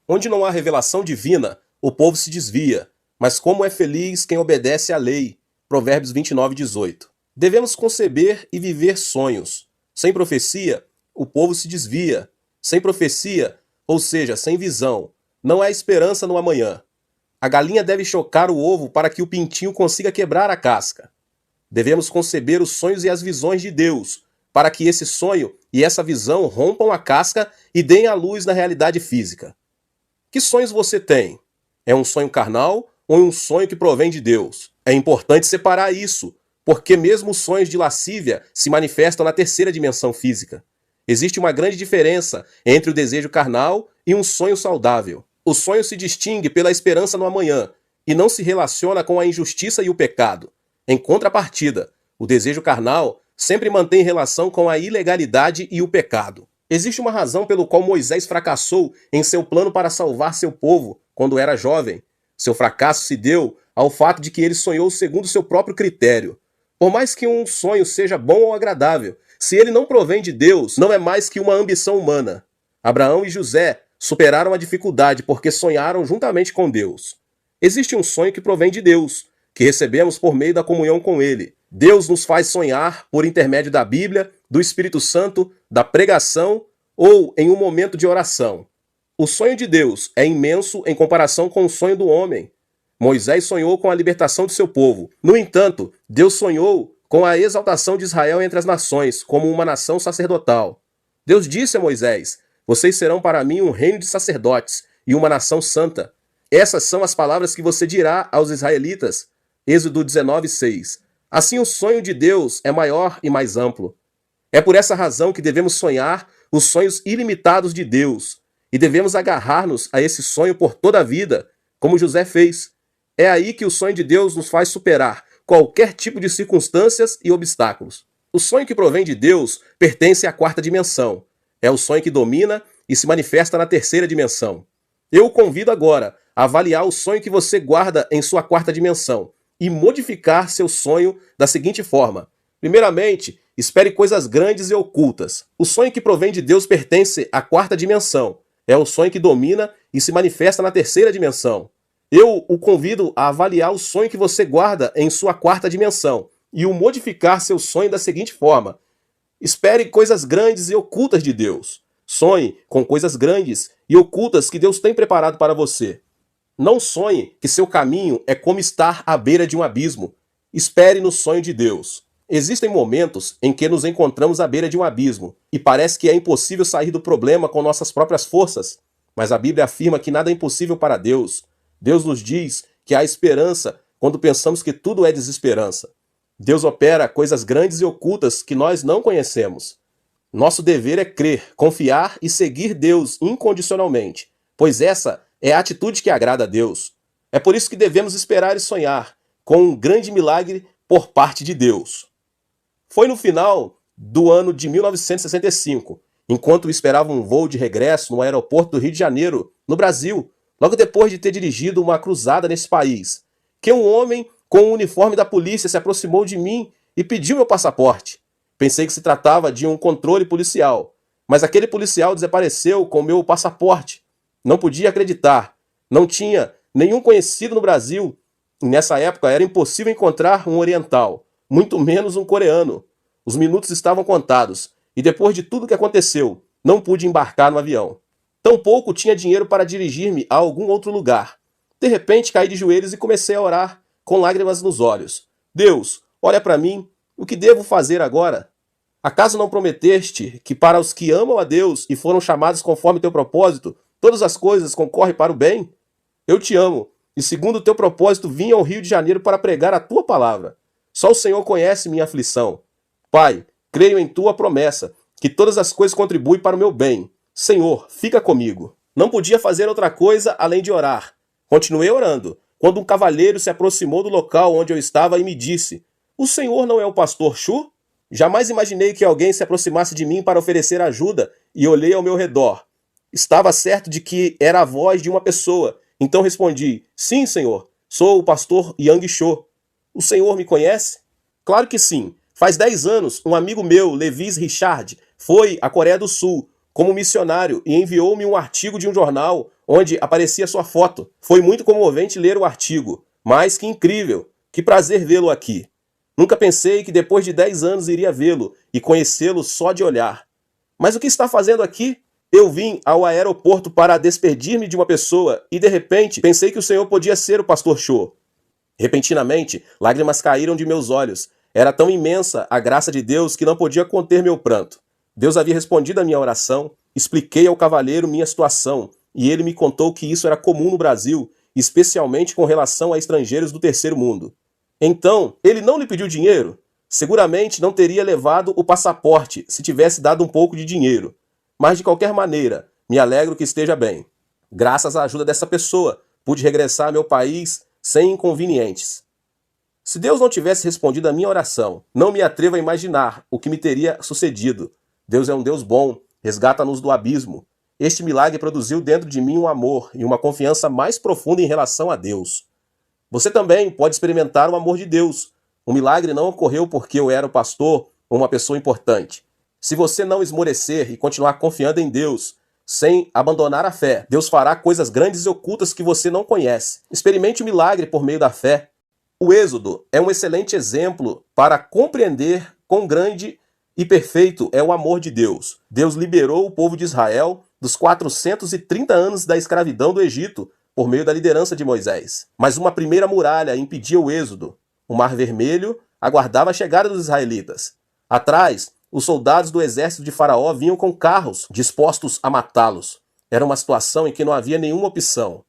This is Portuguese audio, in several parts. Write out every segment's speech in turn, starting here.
Onde não há revelação divina, o povo se desvia, mas como é feliz quem obedece à lei. Provérbios 29:18. Devemos conceber e viver sonhos. Sem profecia, o povo se desvia. Sem profecia, ou seja, sem visão, não há esperança no amanhã. A galinha deve chocar o ovo para que o pintinho consiga quebrar a casca. Devemos conceber os sonhos e as visões de Deus, para que esse sonho e essa visão rompam a casca e deem a luz na realidade física. Que sonhos você tem? É um sonho carnal ou um sonho que provém de Deus? É importante separar isso, porque mesmo os sonhos de lascívia se manifestam na terceira dimensão física. Existe uma grande diferença entre o desejo carnal e um sonho saudável. O sonho se distingue pela esperança no amanhã e não se relaciona com a injustiça e o pecado. Em contrapartida, o desejo carnal sempre mantém relação com a ilegalidade e o pecado. Existe uma razão pelo qual Moisés fracassou em seu plano para salvar seu povo quando era jovem. Seu fracasso se deu ao fato de que ele sonhou segundo seu próprio critério. Por mais que um sonho seja bom ou agradável, se ele não provém de Deus, não é mais que uma ambição humana. Abraão e José superaram a dificuldade porque sonharam juntamente com Deus. Existe um sonho que provém de Deus, que recebemos por meio da comunhão com Ele. Deus nos faz sonhar por intermédio da Bíblia, do Espírito Santo, da pregação ou em um momento de oração. O sonho de Deus é imenso em comparação com o sonho do homem. Moisés sonhou com a libertação de seu povo. No entanto, Deus sonhou com a exaltação de Israel entre as nações, como uma nação sacerdotal. Deus disse a Moisés: "Vocês serão para mim um reino de sacerdotes e uma nação santa." Essas são as palavras que você dirá aos israelitas. Êxodo 19:6. Assim, o sonho de Deus é maior e mais amplo. É por essa razão que devemos sonhar os sonhos ilimitados de Deus e devemos agarrar-nos a esse sonho por toda a vida, como José fez. É aí que o sonho de Deus nos faz superar qualquer tipo de circunstâncias e obstáculos. O sonho que provém de Deus pertence à quarta dimensão. É o sonho que domina e se manifesta na terceira dimensão. Eu o convido agora a avaliar o sonho que você guarda em sua quarta dimensão e modificar seu sonho da seguinte forma. Primeiramente, espere coisas grandes e ocultas. O sonho que provém de Deus pertence à quarta dimensão. É o sonho que domina e se manifesta na terceira dimensão. Eu o convido a avaliar o sonho que você guarda em sua quarta dimensão e o modificar seu sonho da seguinte forma. Espere coisas grandes e ocultas de Deus. Sonhe com coisas grandes e ocultas que Deus tem preparado para você. Não sonhe que seu caminho é como estar à beira de um abismo. Espere no sonho de Deus. Existem momentos em que nos encontramos à beira de um abismo e parece que é impossível sair do problema com nossas próprias forças. Mas a Bíblia afirma que nada é impossível para Deus. Deus nos diz que há esperança quando pensamos que tudo é desesperança. Deus opera coisas grandes e ocultas que nós não conhecemos. Nosso dever é crer, confiar e seguir Deus incondicionalmente, pois essa é a atitude que agrada a Deus. É por isso que devemos esperar e sonhar com um grande milagre por parte de Deus. Foi no final do ano de 1965, enquanto esperava um voo de regresso no aeroporto do Rio de Janeiro, no Brasil, logo depois de ter dirigido uma cruzada nesse país, que um homem com o uniforme da polícia se aproximou de mim e pediu meu passaporte. Pensei que se tratava de um controle policial, mas aquele policial desapareceu com meu passaporte. Não podia acreditar. Não tinha nenhum conhecido no Brasil. E nessa época era impossível encontrar um oriental, muito menos um coreano. Os minutos estavam contados e depois de tudo que aconteceu, não pude embarcar no avião. Tampouco tinha dinheiro para dirigir-me a algum outro lugar. De repente caí de joelhos e comecei a orar, com lágrimas nos olhos. Deus, olha para mim, o que devo fazer agora? Acaso não prometeste que para os que amam a Deus e foram chamados conforme teu propósito, todas as coisas concorrem para o bem? Eu te amo, e segundo o teu propósito vim ao Rio de Janeiro para pregar a tua palavra. Só o Senhor conhece minha aflição. Pai, creio em tua promessa, que todas as coisas contribuem para o meu bem. Senhor, fica comigo. Não podia fazer outra coisa além de orar. Continuei orando, quando um cavalheiro se aproximou do local onde eu estava e me disse: "O senhor não é o pastor Chu?" Jamais imaginei que alguém se aproximasse de mim para oferecer ajuda e olhei ao meu redor. Estava certo de que era a voz de uma pessoa, então respondi: "Sim, senhor, sou o pastor Yang Cho. O senhor me conhece?" "Claro que sim. Faz 10 anos, um amigo meu, Levis Richard, foi à Coreia do Sul como missionário e enviou-me um artigo de um jornal onde aparecia sua foto. Foi muito comovente ler o artigo, mas que incrível, que prazer vê-lo aqui. Nunca pensei que depois de 10 anos iria vê-lo e conhecê-lo só de olhar. Mas o que está fazendo aqui? Eu vim ao aeroporto para despedir-me de uma pessoa e, de repente, pensei que o senhor podia ser o pastor Cho. Repentinamente, lágrimas caíram de meus olhos. Era tão imensa a graça de Deus que não podia conter meu pranto. Deus havia respondido à minha oração, expliquei ao cavalheiro minha situação, e ele me contou que isso era comum no Brasil, especialmente com relação a estrangeiros do terceiro mundo. Então, ele não lhe pediu dinheiro? Seguramente não teria levado o passaporte se tivesse dado um pouco de dinheiro. Mas, de qualquer maneira, me alegro que esteja bem. Graças à ajuda dessa pessoa, pude regressar ao meu país sem inconvenientes. Se Deus não tivesse respondido à minha oração, não me atrevo a imaginar o que me teria sucedido. Deus é um Deus bom, resgata-nos do abismo. Este milagre produziu dentro de mim um amor e uma confiança mais profunda em relação a Deus. Você também pode experimentar o amor de Deus. O milagre não ocorreu porque eu era o pastor ou uma pessoa importante. Se você não esmorecer e continuar confiando em Deus, sem abandonar a fé, Deus fará coisas grandes e ocultas que você não conhece. Experimente o milagre por meio da fé. O Êxodo é um excelente exemplo para compreender quão grande e perfeito é o amor de Deus. Deus liberou o povo de Israel dos 430 anos da escravidão do Egito por meio da liderança de Moisés. Mas uma primeira muralha impedia o êxodo. O Mar Vermelho aguardava a chegada dos israelitas. Atrás, os soldados do exército de Faraó vinham com carros dispostos a matá-los. Era uma situação em que não havia nenhuma opção.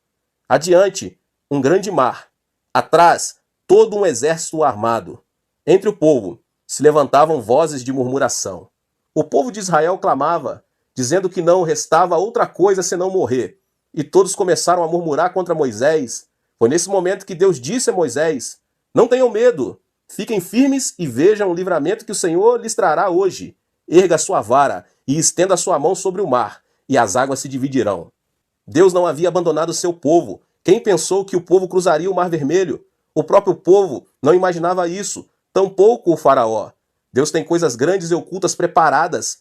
Adiante, um grande mar. Atrás, todo um exército armado. Entre o povo se levantavam vozes de murmuração. O povo de Israel clamava, dizendo que não restava outra coisa senão morrer. E todos começaram a murmurar contra Moisés. Foi nesse momento que Deus disse a Moisés: não tenham medo, fiquem firmes e vejam o livramento que o Senhor lhes trará hoje. Erga a sua vara e estenda a sua mão sobre o mar, e as águas se dividirão. Deus não havia abandonado o seu povo. Quem pensou que o povo cruzaria o Mar Vermelho? O próprio povo não imaginava isso, tampouco o faraó. Deus tem coisas grandes e ocultas preparadas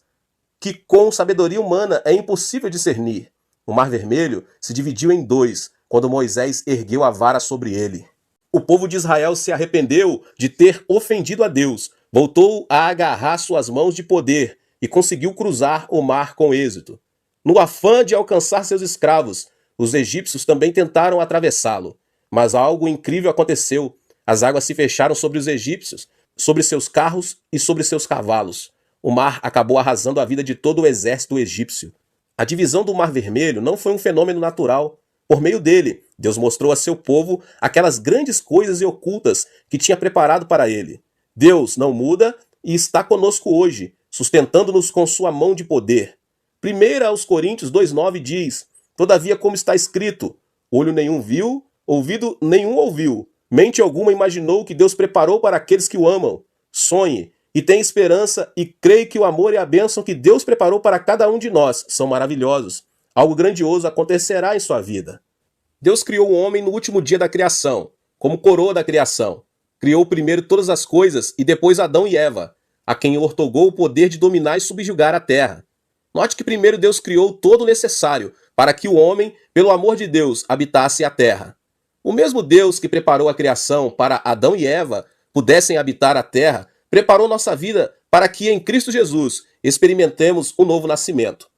que com sabedoria humana é impossível discernir. O Mar Vermelho se dividiu em dois quando Moisés ergueu a vara sobre ele. O povo de Israel se arrependeu de ter ofendido a Deus, voltou a agarrar suas mãos de poder e conseguiu cruzar o mar com êxito. No afã de alcançar seus escravos, os egípcios também tentaram atravessá-lo. Mas algo incrível aconteceu. As águas se fecharam sobre os egípcios, sobre seus carros e sobre seus cavalos. O mar acabou arrasando a vida de todo o exército egípcio. A divisão do Mar Vermelho não foi um fenômeno natural. Por meio dele, Deus mostrou a seu povo aquelas grandes coisas e ocultas que tinha preparado para ele. Deus não muda e está conosco hoje, sustentando-nos com sua mão de poder. 1 aos Coríntios 2,9 diz: todavia, como está escrito, olho nenhum viu, ouvido nenhum ouviu, mente alguma imaginou o que Deus preparou para aqueles que o amam. Sonhe e tenha esperança e creia que o amor e a bênção que Deus preparou para cada um de nós são maravilhosos. Algo grandioso acontecerá em sua vida. Deus criou o homem no último dia da criação, como coroa da criação. Criou primeiro todas as coisas e depois Adão e Eva, a quem ortogou o poder de dominar e subjugar a terra. Note que primeiro Deus criou todo o necessário para que o homem, pelo amor de Deus, habitasse a terra. O mesmo Deus que preparou a criação para Adão e Eva pudessem habitar a terra, preparou nossa vida para que em Cristo Jesus experimentemos o novo nascimento.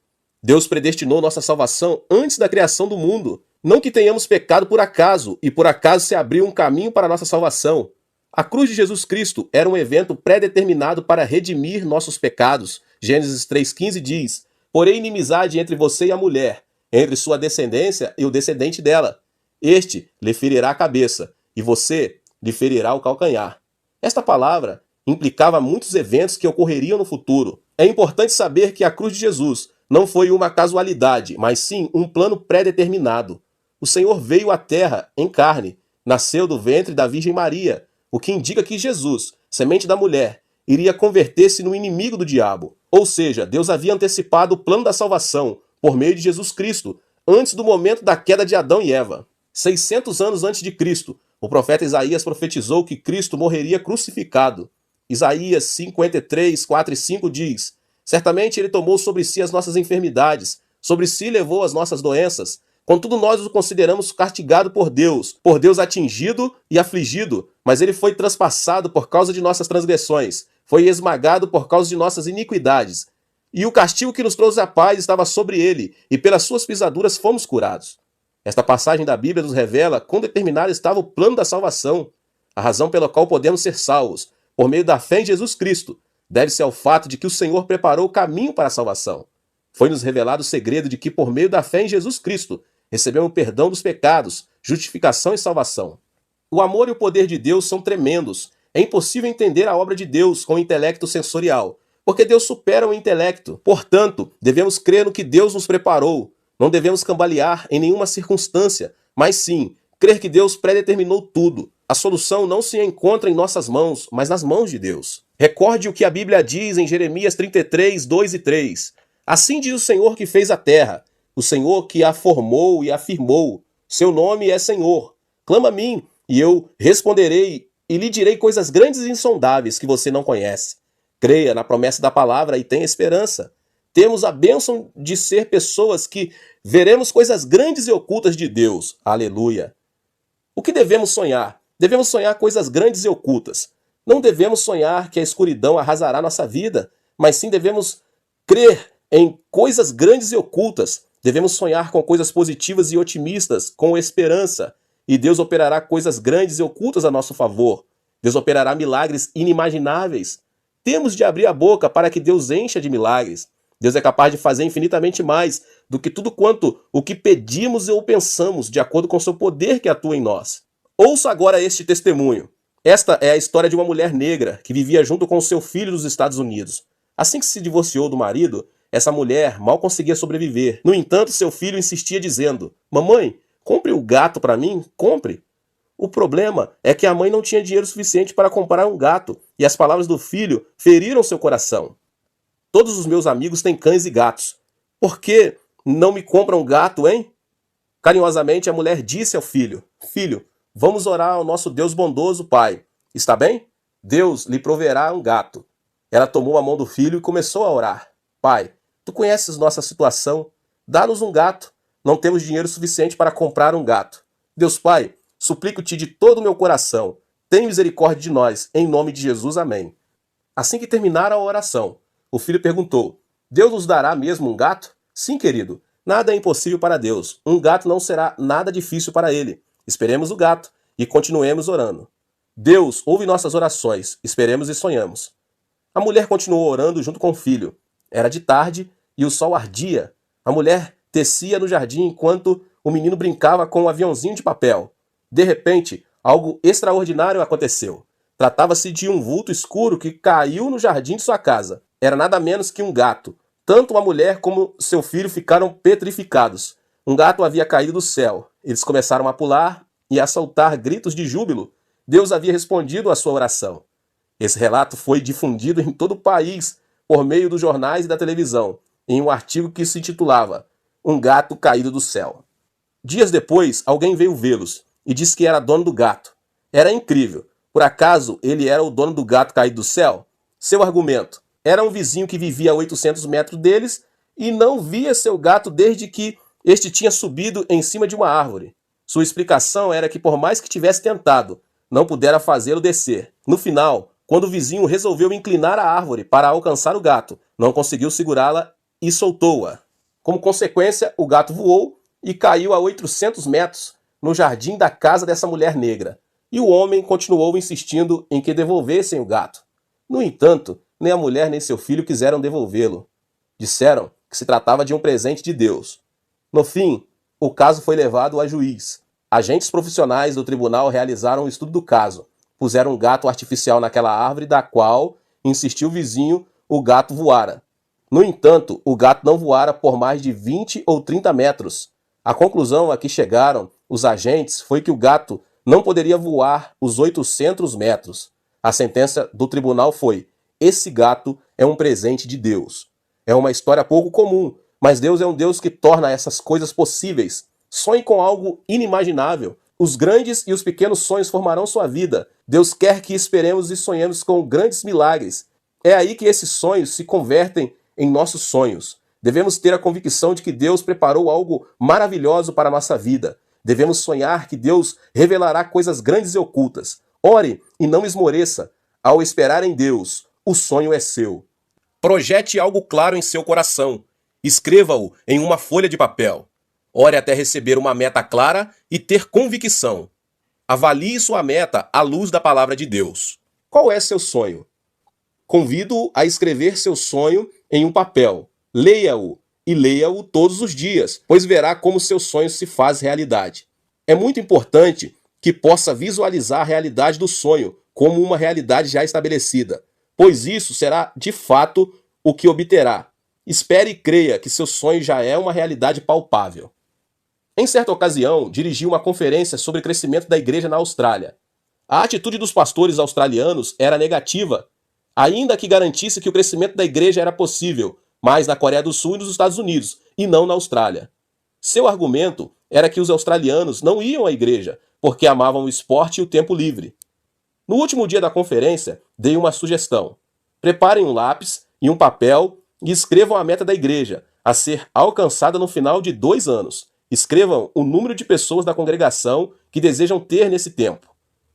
Deus predestinou nossa salvação antes da criação do mundo. Não que tenhamos pecado por acaso, e por acaso se abriu um caminho para a nossa salvação. A cruz de Jesus Cristo era um evento pré-determinado para redimir nossos pecados. Gênesis 3,15 diz: porém inimizade entre você e a mulher, entre sua descendência e o descendente dela. Este lhe ferirá a cabeça, e você lhe ferirá o calcanhar. Esta palavra implicava muitos eventos que ocorreriam no futuro. É importante saber que a cruz de Jesus não foi uma casualidade, mas sim um plano pré-determinado. O Senhor veio à terra em carne, nasceu do ventre da Virgem Maria, o que indica que Jesus, semente da mulher, iria converter-se no inimigo do diabo. Ou seja, Deus havia antecipado o plano da salvação por meio de Jesus Cristo, antes do momento da queda de Adão e Eva. 600 anos antes de Cristo, o profeta Isaías profetizou que Cristo morreria crucificado. Isaías 53, 4 e 5 diz: certamente ele tomou sobre si as nossas enfermidades, sobre si levou as nossas doenças. Contudo, nós o consideramos castigado por Deus atingido e afligido, mas ele foi transpassado por causa de nossas transgressões, foi esmagado por causa de nossas iniquidades. E o castigo que nos trouxe a paz estava sobre ele, e pelas suas pisaduras fomos curados. Esta passagem da Bíblia nos revela quão determinado estava o plano da salvação. A razão pela qual podemos ser salvos, por meio da fé em Jesus Cristo, deve-se ao fato de que o Senhor preparou o caminho para a salvação. Foi-nos revelado o segredo de que, por meio da fé em Jesus Cristo, recebemos o perdão dos pecados, justificação e salvação. O amor e o poder de Deus são tremendos. É impossível entender a obra de Deus com o intelecto sensorial, porque Deus supera o intelecto. Portanto, devemos crer no que Deus nos preparou. Não devemos cambalear em nenhuma circunstância, mas sim crer que Deus predeterminou tudo. A solução não se encontra em nossas mãos, mas nas mãos de Deus. Recorde o que a Bíblia diz em Jeremias 33, 2 e 3. Assim diz o Senhor que fez a terra, o Senhor que a formou e a firmou. Seu nome é Senhor. Clama a mim, e eu responderei, e lhe direi coisas grandes e insondáveis que você não conhece. Creia na promessa da palavra e tenha esperança. Temos a bênção de ser pessoas que veremos coisas grandes e ocultas de Deus. Aleluia. O que devemos sonhar? Devemos sonhar coisas grandes e ocultas. Não devemos sonhar que a escuridão arrasará nossa vida, mas sim devemos crer em coisas grandes e ocultas. Devemos sonhar com coisas positivas e otimistas, com esperança. E Deus operará coisas grandes e ocultas a nosso favor. Deus operará milagres inimagináveis. Temos de abrir a boca para que Deus encha de milagres. Deus é capaz de fazer infinitamente mais do que tudo quanto o que pedimos ou pensamos, de acordo com o seu poder que atua em nós. Ouça agora este testemunho. Esta é a história de uma mulher negra que vivia junto com seu filho nos Estados Unidos. Assim que se divorciou do marido, essa mulher mal conseguia sobreviver. No entanto, seu filho insistia dizendo: "Mamãe, compre o gato para mim, compre." O problema é que a mãe não tinha dinheiro suficiente para comprar um gato, e as palavras do filho feriram seu coração. "Todos os meus amigos têm cães e gatos. Por que não me compram um gato, hein?" Carinhosamente, a mulher disse ao filho: "Filho, vamos orar ao nosso Deus bondoso, Pai. Está bem? Deus lhe proverá um gato." Ela tomou a mão do filho e começou a orar. "Pai, tu conheces nossa situação. Dá-nos um gato. Não temos dinheiro suficiente para comprar um gato. Deus Pai, suplico-te de todo o meu coração. Tem misericórdia de nós. Em nome de Jesus, amém." Assim que terminaram a oração, o filho perguntou: "Deus nos dará mesmo um gato?" "Sim, querido. Nada é impossível para Deus. Um gato não será nada difícil para ele. Esperemos o gato e continuemos orando." Deus ouve nossas orações. Esperemos e sonhamos. A mulher continuou orando junto com o filho. Era de tarde e o sol ardia. A mulher tecia no jardim enquanto o menino brincava com um aviãozinho de papel. De repente, algo extraordinário aconteceu. Tratava-se de um vulto escuro que caiu no jardim de sua casa. Era nada menos que um gato. Tanto a mulher como seu filho ficaram petrificados. Um gato havia caído do céu. Eles começaram a pular e a soltar gritos de júbilo. Deus havia respondido à sua oração. Esse relato foi difundido em todo o país por meio dos jornais e da televisão, em um artigo que se intitulava "Um gato caído do céu." Dias depois, alguém veio vê-los e disse que era dono do gato. Era incrível. Por acaso ele era o dono do gato caído do céu? Seu argumento: era um vizinho que vivia a 800 metros deles e não via seu gato desde que este tinha subido em cima de uma árvore. Sua explicação era que, por mais que tivesse tentado, não pudera fazê-lo descer. No final, quando o vizinho resolveu inclinar a árvore para alcançar o gato, não conseguiu segurá-la e soltou-a. Como consequência, o gato voou e caiu a 800 metros no jardim da casa dessa mulher negra. E o homem continuou insistindo em que devolvessem o gato. No entanto, nem a mulher nem seu filho quiseram devolvê-lo. Disseram que se tratava de um presente de Deus. No fim, o caso foi levado a juiz. Agentes profissionais do tribunal realizaram um estudo do caso. Puseram um gato artificial naquela árvore da qual, insistiu o vizinho, o gato voara. No entanto, o gato não voara por mais de 20 ou 30 metros. A conclusão a que chegaram os agentes foi que o gato não poderia voar os 800 metros. A sentença do tribunal foi: esse gato é um presente de Deus. É uma história pouco comum, mas Deus é um Deus que torna essas coisas possíveis. Sonhe com algo inimaginável. Os grandes e os pequenos sonhos formarão sua vida. Deus quer que esperemos e sonhemos com grandes milagres. É aí que esses sonhos se convertem em nossos sonhos. Devemos ter a convicção de que Deus preparou algo maravilhoso para a nossa vida. Devemos sonhar que Deus revelará coisas grandes e ocultas. Ore e não esmoreça. Ao esperar em Deus, o sonho é seu. Projete algo claro em seu coração. Escreva-o em uma folha de papel. Ore até receber uma meta clara e ter convicção. Avalie sua meta à luz da palavra de Deus. Qual é seu sonho? Convido-o a escrever seu sonho em um papel. Leia-o e leia-o todos os dias, pois verá como seu sonho se faz realidade. É muito importante que possa visualizar a realidade do sonho como uma realidade já estabelecida, pois isso será de fato o que obterá. Espere e creia que seu sonho já é uma realidade palpável. Em certa ocasião, dirigi uma conferência sobre o crescimento da igreja na Austrália. A atitude dos pastores australianos era negativa, ainda que garantisse que o crescimento da igreja era possível, mas na Coreia do Sul e nos Estados Unidos, e não na Austrália. Seu argumento era que os australianos não iam à igreja porque amavam o esporte e o tempo livre. No último dia da conferência, dei uma sugestão. Preparem um lápis e um papel e escrevam a meta da igreja, a ser alcançada no final de 2 anos. Escrevam o número de pessoas da congregação que desejam ter nesse tempo.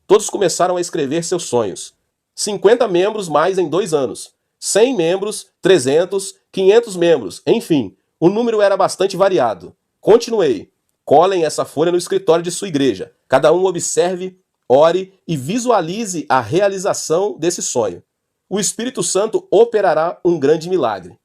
Todos começaram a escrever seus sonhos. 50 membros mais em 2 anos. 100 membros, 300, 500 membros, enfim, o número era bastante variado. Continuei. Colhem essa folha no escritório de sua igreja. Cada um observe, ore e visualize a realização desse sonho. O Espírito Santo operará um grande milagre.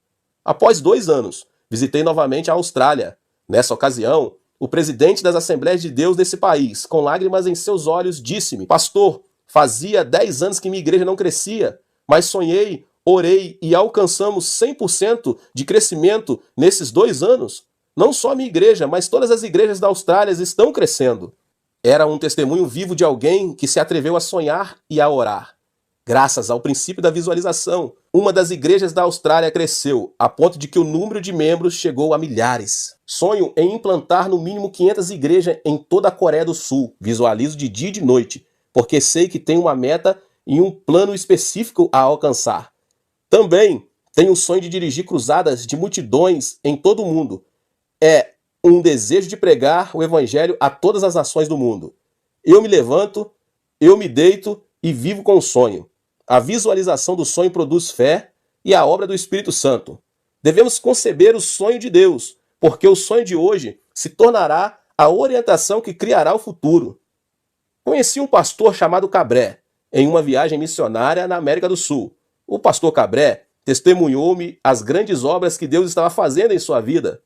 Após 2 anos, visitei novamente a Austrália. Nessa ocasião, o presidente das Assembleias de Deus desse país, com lágrimas em seus olhos, disse-me: Pastor, fazia 10 anos que minha igreja não crescia, mas sonhei, orei e alcançamos 100% de crescimento nesses 2 anos. Não só a minha igreja, mas todas as igrejas da Austrália estão crescendo. Era um testemunho vivo de alguém que se atreveu a sonhar e a orar. Graças ao princípio da visualização, uma das igrejas da Austrália cresceu, a ponto de que o número de membros chegou a milhares. Sonho em implantar no mínimo 500 igrejas em toda a Coreia do Sul. Visualizo de dia e de noite, porque sei que tenho uma meta e um plano específico a alcançar. Também tenho o sonho de dirigir cruzadas de multidões em todo o mundo. É um desejo de pregar o evangelho a todas as nações do mundo. Eu me levanto, eu me deito e vivo com o sonho. A visualização do sonho produz fé e a obra do Espírito Santo. Devemos conceber o sonho de Deus, porque o sonho de hoje se tornará a orientação que criará o futuro. Conheci um pastor chamado Cabré em uma viagem missionária na América do Sul. O pastor Cabré testemunhou-me as grandes obras que Deus estava fazendo em sua vida.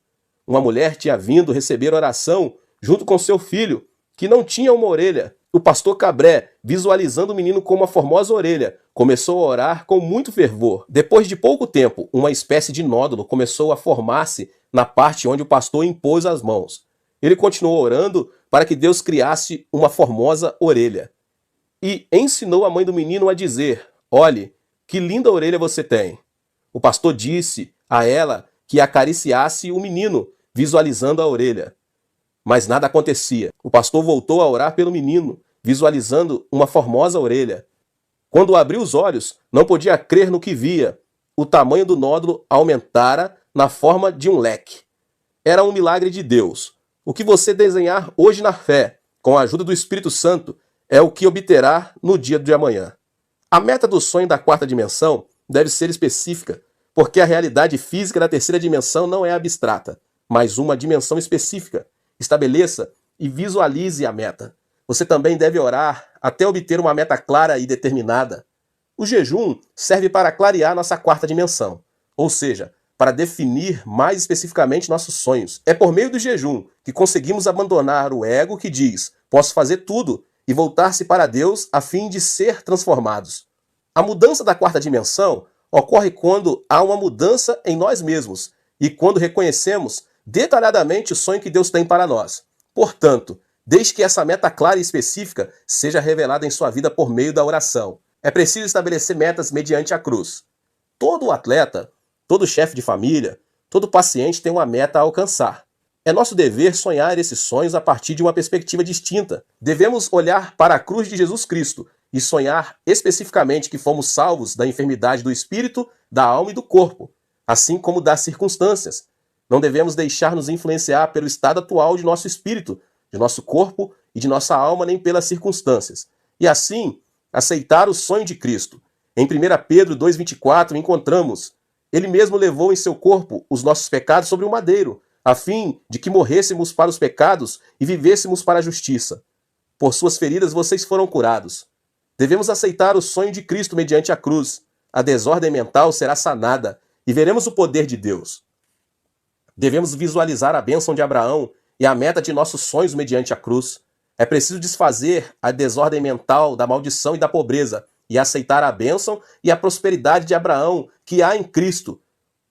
Uma mulher tinha vindo receber oração junto com seu filho, que não tinha uma orelha. O pastor Cabré, visualizando o menino com uma formosa orelha, começou a orar com muito fervor. Depois de pouco tempo, uma espécie de nódulo começou a formar-se na parte onde o pastor impôs as mãos. Ele continuou orando para que Deus criasse uma formosa orelha. E ensinou a mãe do menino a dizer: Olhe, que linda orelha você tem. O pastor disse a ela que acariciasse o menino, visualizando a orelha. Mas nada acontecia. O pastor voltou a orar pelo menino, visualizando uma formosa orelha. Quando abriu os olhos, não podia crer no que via. O tamanho do nódulo aumentara na forma de um leque. Era um milagre de Deus. O que você desenhar hoje na fé, com a ajuda do Espírito Santo, é o que obterá no dia de amanhã. A meta do sonho da 4ª dimensão deve ser específica, porque a realidade física da 3ª dimensão não é abstrata, mas uma dimensão específica. Estabeleça e visualize a meta. Você também deve orar até obter uma meta clara e determinada. O jejum serve para clarear nossa 4ª dimensão, ou seja, para definir mais especificamente nossos sonhos. É por meio do jejum que conseguimos abandonar o ego que diz: posso fazer tudo, e voltar-se para Deus a fim de ser transformados. A mudança da 4ª dimensão ocorre quando há uma mudança em nós mesmos e quando reconhecemos detalhadamente o sonho que Deus tem para nós. Portanto, desde que essa meta clara e específica seja revelada em sua vida por meio da oração. É preciso estabelecer metas mediante a cruz. Todo atleta, todo chefe de família, todo paciente tem uma meta a alcançar. É nosso dever sonhar esses sonhos a partir de uma perspectiva distinta. Devemos olhar para a cruz de Jesus Cristo e sonhar especificamente que fomos salvos da enfermidade do espírito, da alma e do corpo. assim como das circunstâncias. Não devemos deixar-nos influenciar pelo estado atual de nosso espírito, de nosso corpo e de nossa alma, nem pelas circunstâncias. E assim, aceitar o sonho de Cristo. Em 1 Pedro 2,24 encontramos: Ele mesmo levou em seu corpo os nossos pecados sobre o madeiro, a fim de que morrêssemos para os pecados e vivêssemos para a justiça. Por suas feridas vocês foram curados. Devemos aceitar o sonho de Cristo mediante a cruz. A desordem mental será sanada e veremos o poder de Deus. Devemos visualizar a bênção de Abraão e a meta de nossos sonhos mediante a cruz. É preciso desfazer a desordem mental da maldição e da pobreza e aceitar a bênção e a prosperidade de Abraão que há em Cristo,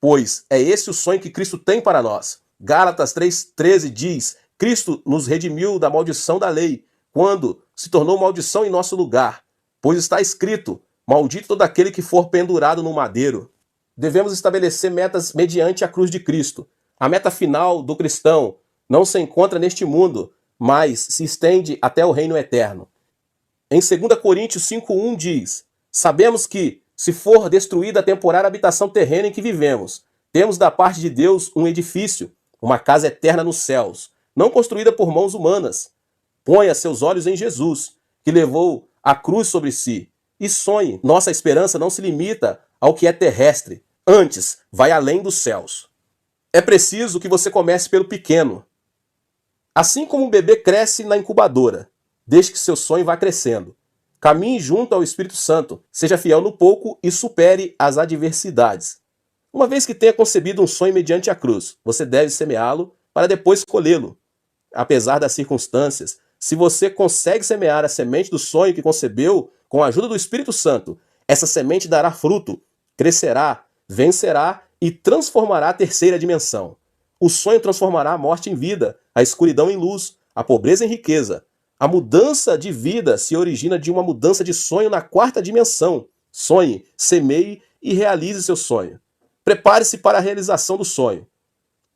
pois é esse o sonho que Cristo tem para nós. Gálatas 3,13 diz: Cristo nos redimiu da maldição da lei, quando se tornou maldição em nosso lugar, pois está escrito: maldito todo aquele que for pendurado no madeiro. Devemos estabelecer metas mediante a cruz de Cristo. A meta final do cristão não se encontra neste mundo, mas se estende até o reino eterno. Em 2 Coríntios 5,1 diz: sabemos que, se for destruída a temporária habitação terrena em que vivemos, temos da parte de Deus um edifício, uma casa eterna nos céus, não construída por mãos humanas. Ponha seus olhos em Jesus, que levou a cruz sobre si, e sonhe. Nossa esperança não se limita ao que é terrestre, antes vai além dos céus. É preciso que você comece pelo pequeno. Assim como um bebê cresce na incubadora, deixe que seu sonho vá crescendo. Caminhe junto ao Espírito Santo, seja fiel no pouco e supere as adversidades. Uma vez que tenha concebido um sonho mediante a cruz, você deve semeá-lo para depois colhê-lo. Apesar das circunstâncias, se você consegue semear a semente do sonho que concebeu com a ajuda do Espírito Santo, essa semente dará fruto, crescerá, vencerá e transformará a terceira dimensão. O sonho transformará a morte em vida, a escuridão em luz, a pobreza em riqueza. A mudança de vida se origina de uma mudança de sonho na quarta dimensão. Sonhe, semeie e realize seu sonho. Prepare-se para a realização do sonho.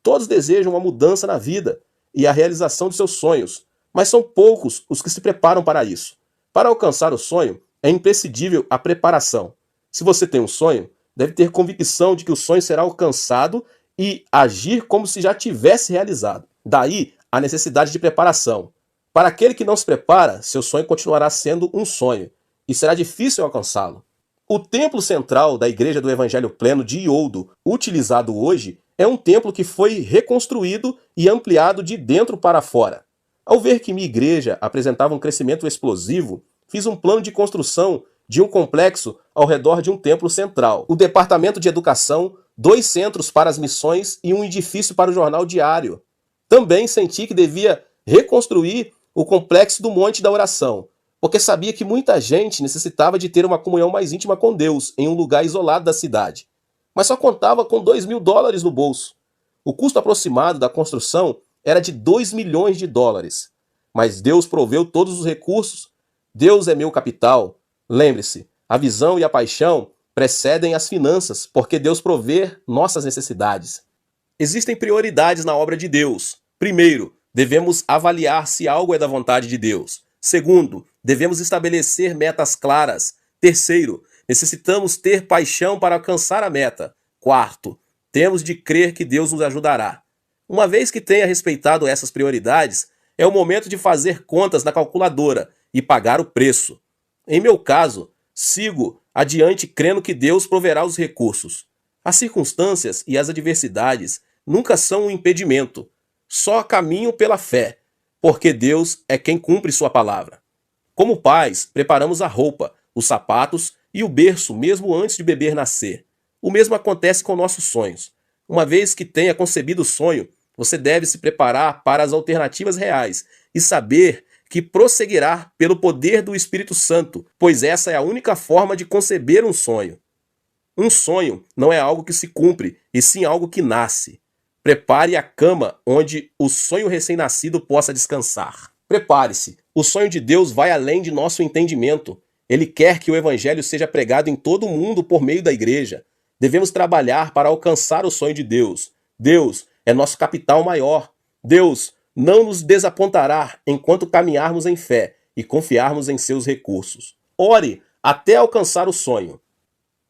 Todos desejam uma mudança na vida e a realização de seus sonhos, mas são poucos os que se preparam para isso. Para alcançar o sonho, é imprescindível a preparação. Se você tem um sonho, deve ter convicção de que o sonho será alcançado e agir como se já tivesse realizado. Daí, a necessidade de preparação. Para aquele que não se prepara, seu sonho continuará sendo um sonho e será difícil alcançá-lo. O templo central da Igreja do Evangelho Pleno de Ioldo, utilizado hoje, é um templo que foi reconstruído e ampliado de dentro para fora. Ao ver que minha igreja apresentava um crescimento explosivo, fiz um plano de construção de um complexo ao redor de um templo central, o departamento de educação, 2 centros para as missões e um edifício para o jornal diário. Também senti que devia reconstruir o complexo do Monte da Oração, porque sabia que muita gente necessitava de ter uma comunhão mais íntima com Deus em um lugar isolado da cidade, mas só contava com $2.000 no bolso. O custo aproximado da construção era de $2 milhões, mas Deus proveu todos os recursos. Deus é meu capital. Lembre-se, a visão e a paixão precedem as finanças, porque Deus provê nossas necessidades. Existem prioridades na obra de Deus. Primeiro, devemos avaliar se algo é da vontade de Deus. Segundo, devemos estabelecer metas claras. Terceiro, necessitamos ter paixão para alcançar a meta. Quarto, temos de crer que Deus nos ajudará. Uma vez que tenha respeitado essas prioridades, é o momento de fazer contas na calculadora e pagar o preço. Em meu caso, sigo adiante crendo que Deus proverá os recursos. As circunstâncias e as adversidades nunca são um impedimento. Só caminho pela fé, porque Deus é quem cumpre sua palavra. Como pais, preparamos a roupa, os sapatos e o berço mesmo antes de o bebê nascer. O mesmo acontece com nossos sonhos. Uma vez que tenha concebido o sonho, você deve se preparar para as alternativas reais e saber que prosseguirá pelo poder do Espírito Santo, pois essa é a única forma de conceber um sonho. Um sonho não é algo que se cumpre, e sim algo que nasce. Prepare a cama onde o sonho recém-nascido possa descansar. Prepare-se. O sonho de Deus vai além de nosso entendimento. Ele quer que o Evangelho seja pregado em todo o mundo por meio da igreja. Devemos trabalhar para alcançar o sonho de Deus. Deus é nosso capital maior. Deus não nos desapontará enquanto caminharmos em fé e confiarmos em seus recursos. Ore até alcançar o sonho.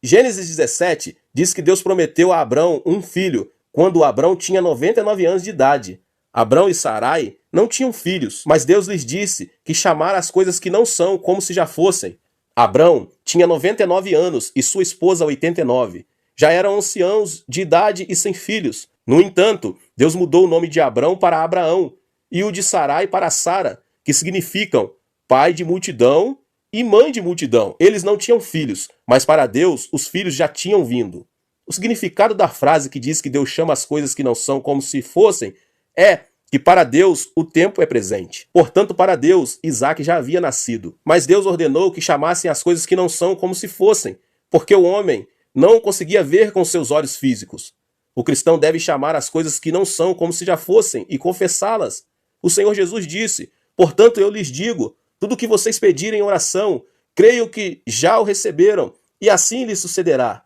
Gênesis 17 diz que Deus prometeu a Abrão um filho quando Abrão tinha 99 anos de idade. Abrão e Sarai não tinham filhos, mas Deus lhes disse que chamara as coisas que não são como se já fossem. Abrão tinha 99 anos e sua esposa 89. Já eram anciãos de idade e sem filhos. No entanto, Deus mudou o nome de Abrão para Abraão e o de Sarai para Sara, que significam pai de multidão e mãe de multidão. Eles não tinham filhos, mas para Deus os filhos já tinham vindo. O significado da frase que diz que Deus chama as coisas que não são como se fossem é que para Deus o tempo é presente. Portanto, para Deus, Isaac já havia nascido. Mas Deus ordenou que chamassem as coisas que não são como se fossem, porque o homem não conseguia ver com seus olhos físicos. O cristão deve chamar as coisas que não são como se já fossem e confessá-las. O Senhor Jesus disse: portanto, eu lhes digo, tudo o que vocês pedirem em oração, creio que já o receberam, e assim lhes sucederá.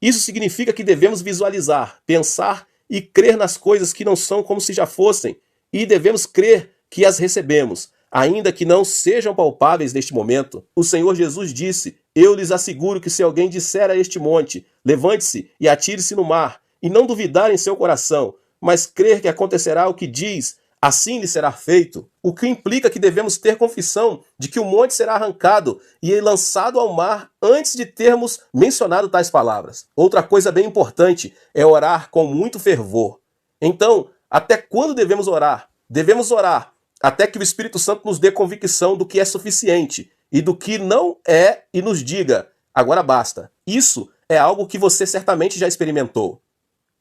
Isso significa que devemos visualizar, pensar e crer nas coisas que não são como se já fossem, e devemos crer que as recebemos, ainda que não sejam palpáveis neste momento. O Senhor Jesus disse: eu lhes asseguro que se alguém disser a este monte, levante-se e atire-se no mar, e não duvidar em seu coração, mas crer que acontecerá o que diz, assim lhe será feito. O que implica que devemos ter confissão de que o monte será arrancado e lançado ao mar antes de termos mencionado tais palavras. Outra coisa bem importante é orar com muito fervor. Então, até quando devemos orar? Devemos orar até que o Espírito Santo nos dê convicção do que é suficiente e do que não é e nos diga: agora basta. Isso é algo que você certamente já experimentou.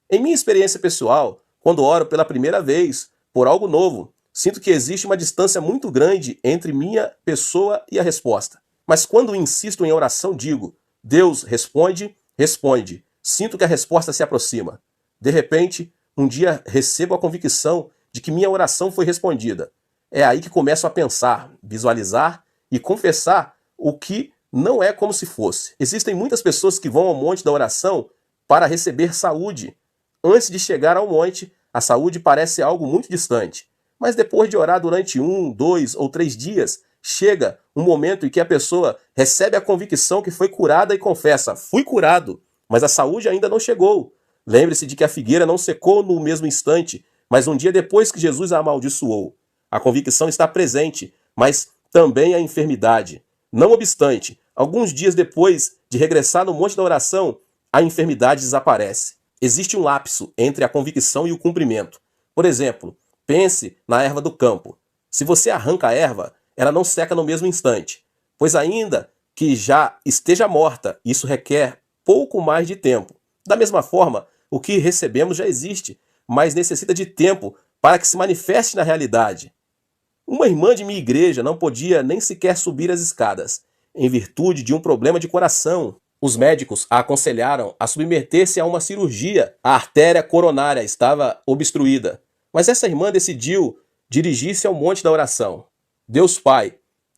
Em minha experiência pessoal, quando oro pela primeira vez por algo novo, sinto que existe uma distância muito grande entre minha pessoa e a resposta. Mas quando insisto em oração, digo: Deus responde, responde. Sinto que a resposta se aproxima. De repente, um dia recebo a convicção de que minha oração foi respondida. É aí que começo a pensar, visualizar e confessar o que não é como se fosse. Existem muitas pessoas que vão ao monte da oração para receber saúde. Antes de chegar ao monte, a saúde parece algo muito distante. Mas depois de orar durante 1, 2 ou 3 dias, chega um momento em que a pessoa recebe a convicção que foi curada e confessa: fui curado, mas a saúde ainda não chegou. Lembre-se de que a figueira não secou no mesmo instante, mas um dia depois que Jesus a amaldiçoou. A convicção está presente, mas também a enfermidade. Não obstante, alguns dias depois de regressar no monte da oração, a enfermidade desaparece. Existe um lapso entre a convicção e o cumprimento. Por exemplo, pense na erva do campo. Se você arranca a erva, ela não seca no mesmo instante, pois ainda que já esteja morta, isso requer pouco mais de tempo. Da mesma forma, o que recebemos já existe, mas necessita de tempo para que se manifeste na realidade. Uma irmã de minha igreja não podia nem sequer subir as escadas, em virtude de um problema de coração. Os médicos a aconselharam a submeter-se a uma cirurgia. A artéria coronária estava obstruída. Mas essa irmã decidiu dirigir-se ao monte da oração. Deus Pai,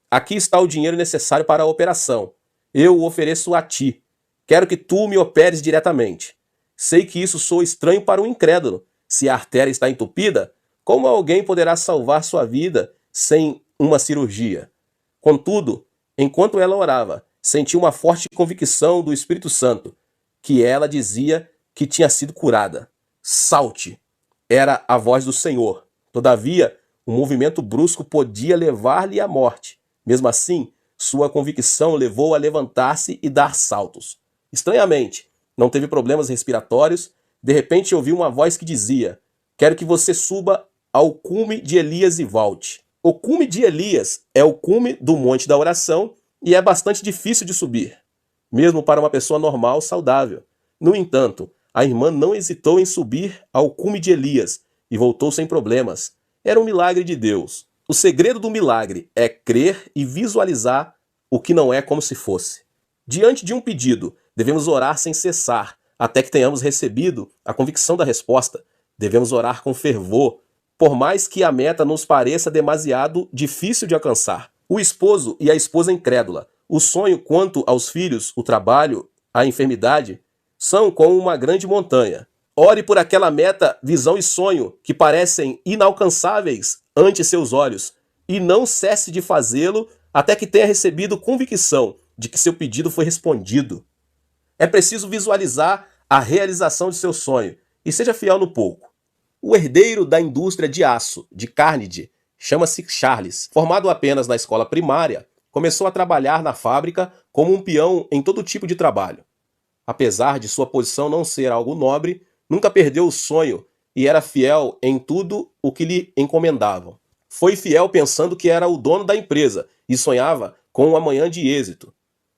aqui está o dinheiro necessário para a operação. Eu o ofereço a ti. Quero que tu me operes diretamente. Sei que isso soa estranho para o incrédulo. Se a artéria está entupida, como alguém poderá salvar sua vida sem uma cirurgia? Contudo, enquanto ela orava, senti uma forte convicção do Espírito Santo, que ela dizia que tinha sido curada. Salte! Era a voz do Senhor. Todavia, um movimento brusco podia levar-lhe à morte. Mesmo assim, sua convicção levou a levantar-se e dar saltos. Estranhamente, não teve problemas respiratórios. De repente, ouviu uma voz que dizia: quero que você suba ao cume de Elias e volte. O cume de Elias é o cume do Monte da Oração e é bastante difícil de subir, mesmo para uma pessoa normal, saudável. No entanto, a irmã não hesitou em subir ao cume de Elias e voltou sem problemas. Era um milagre de Deus. O segredo do milagre é crer e visualizar o que não é como se fosse. Diante de um pedido, devemos orar sem cessar, até que tenhamos recebido a convicção da resposta. Devemos orar com fervor, por mais que a meta nos pareça demasiado difícil de alcançar. O esposo e a esposa incrédula, o sonho quanto aos filhos, o trabalho, a enfermidade, são como uma grande montanha. Ore por aquela meta, visão e sonho que parecem inalcançáveis ante seus olhos, e não cesse de fazê-lo até que tenha recebido convicção de que seu pedido foi respondido. É preciso visualizar a realização de seu sonho e seja fiel no pouco. O herdeiro da indústria de aço de Carnegie chama-se Charles. Formado apenas na escola primária, começou a trabalhar na fábrica como um peão em todo tipo de trabalho. Apesar de sua posição não ser algo nobre, nunca perdeu o sonho e era fiel em tudo o que lhe encomendavam. Foi fiel pensando que era o dono da empresa e sonhava com um amanhã de êxito.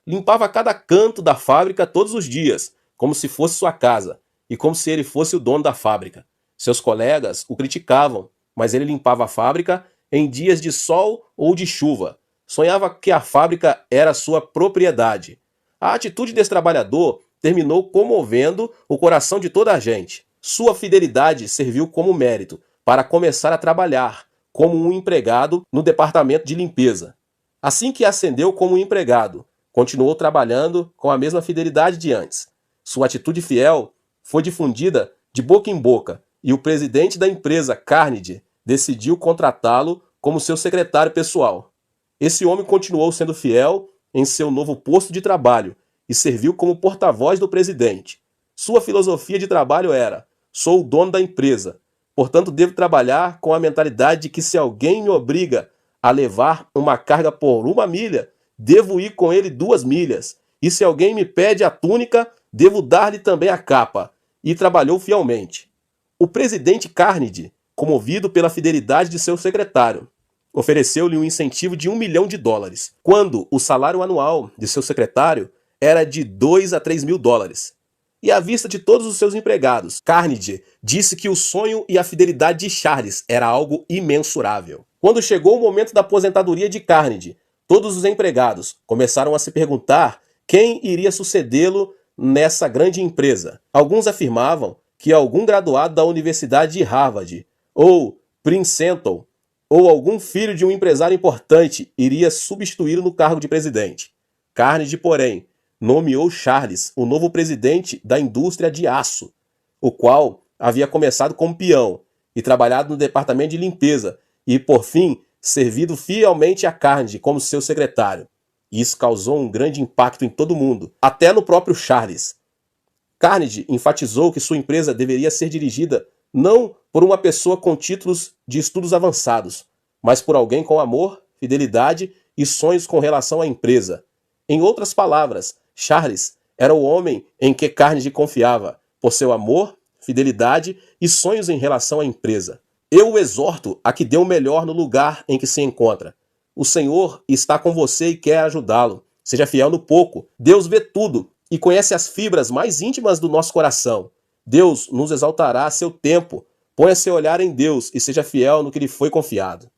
Limpava cada canto da fábrica todos os dias, como se fosse sua casa, e como se ele fosse o dono da fábrica. Seus colegas o criticavam, mas ele limpava a fábrica em dias de sol ou de chuva. Sonhava que a fábrica era sua propriedade. A atitude desse trabalhador terminou comovendo o coração de toda a gente. Sua fidelidade serviu como mérito para começar a trabalhar como um empregado no departamento de limpeza. Assim que ascendeu como empregado, continuou trabalhando com a mesma fidelidade de antes. Sua atitude fiel foi difundida de boca em boca e o presidente da empresa, Carnegie, decidiu contratá-lo como seu secretário pessoal. Esse homem continuou sendo fiel em seu novo posto de trabalho e serviu como porta-voz do presidente. Sua filosofia de trabalho era: sou o dono da empresa, portanto devo trabalhar com a mentalidade de que se alguém me obriga a levar uma carga por 1 milha, devo ir com ele 2 milhas. E se alguém me pede a túnica, devo dar-lhe também a capa. E trabalhou fielmente. O presidente Carnegie, comovido pela fidelidade de seu secretário, ofereceu-lhe um incentivo de $1 milhão, quando o salário anual de seu secretário era de 2 a 3 mil dólares. E à vista de todos os seus empregados, Carnegie disse que o sonho e a fidelidade de Charles era algo imensurável. Quando chegou o momento da aposentadoria de Carnegie, todos os empregados começaram a se perguntar quem iria sucedê-lo nessa grande empresa. Alguns afirmavam que algum graduado da Universidade de Harvard, ou Princeton, ou algum filho de um empresário importante iria substituí-lo no cargo de presidente. Carnegie, porém, nomeou Charles o novo presidente da indústria de aço, o qual havia começado como peão e trabalhado no departamento de limpeza e, por fim, servido fielmente a Carnegie como seu secretário. Isso causou um grande impacto em todo mundo, até no próprio Charles. Carnegie enfatizou que sua empresa deveria ser dirigida não por uma pessoa com títulos de estudos avançados, mas por alguém com amor, fidelidade e sonhos com relação à empresa. Em outras palavras, Charles era o homem em que Carnegie confiava, por seu amor, fidelidade e sonhos em relação à empresa. Eu o exorto a que dê o melhor no lugar em que se encontra. O Senhor está com você e quer ajudá-lo. Seja fiel no pouco. Deus vê tudo e conhece as fibras mais íntimas do nosso coração. Deus nos exaltará a seu tempo. Ponha seu olhar em Deus e seja fiel no que lhe foi confiado.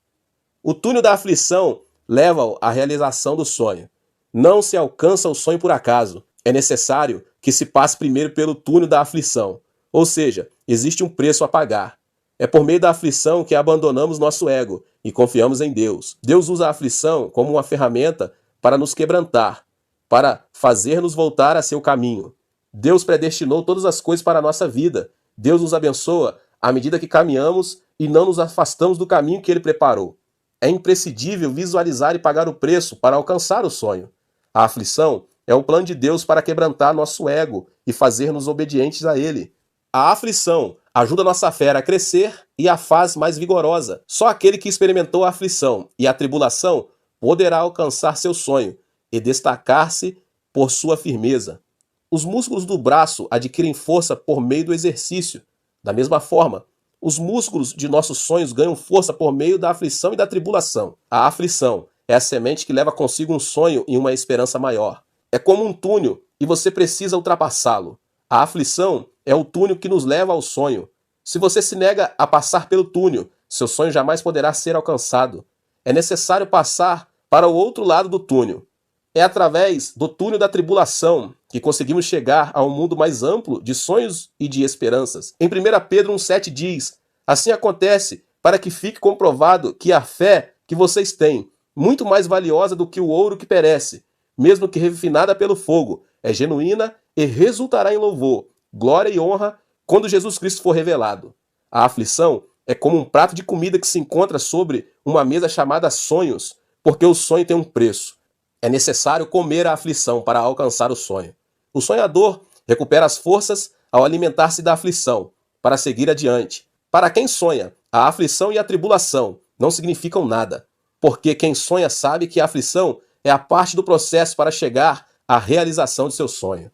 O túnel da aflição leva-o à realização do sonho. Não se alcança o sonho por acaso. É necessário que se passe primeiro pelo túnel da aflição. Ou seja, existe um preço a pagar. É por meio da aflição que abandonamos nosso ego e confiamos em Deus. Deus usa a aflição como uma ferramenta para nos quebrantar, para fazer-nos voltar a seu caminho. Deus predestinou todas as coisas para a nossa vida. Deus nos abençoa à medida que caminhamos e não nos afastamos do caminho que Ele preparou. É imprescindível visualizar e pagar o preço para alcançar o sonho. A aflição é o plano de Deus para quebrantar nosso ego e fazer-nos obedientes a Ele. A aflição ajuda nossa fé a crescer e a faz mais vigorosa. Só aquele que experimentou a aflição e a tribulação poderá alcançar seu sonho e destacar-se por sua firmeza. Os músculos do braço adquirem força por meio do exercício. Da mesma forma, os músculos de nossos sonhos ganham força por meio da aflição e da tribulação. A aflição é a semente que leva consigo um sonho e uma esperança maior. É como um túnel e você precisa ultrapassá-lo. A aflição é o túnel que nos leva ao sonho. Se você se nega a passar pelo túnel, seu sonho jamais poderá ser alcançado. É necessário passar para o outro lado do túnel. É através do túnel da tribulação que conseguimos chegar a um mundo mais amplo de sonhos e de esperanças. Em 1 Pedro 1,7 diz: assim acontece para que fique comprovado que a fé que vocês têm, muito mais valiosa do que o ouro que perece, mesmo que refinada pelo fogo, é genuína e resultará em louvor, glória e honra quando Jesus Cristo for revelado. A aflição é como um prato de comida que se encontra sobre uma mesa chamada sonhos, porque o sonho tem um preço. É necessário comer a aflição para alcançar o sonho. O sonhador recupera as forças ao alimentar-se da aflição, para seguir adiante. Para quem sonha, a aflição e a tribulação não significam nada, porque quem sonha sabe que a aflição é a parte do processo para chegar à realização de seu sonho.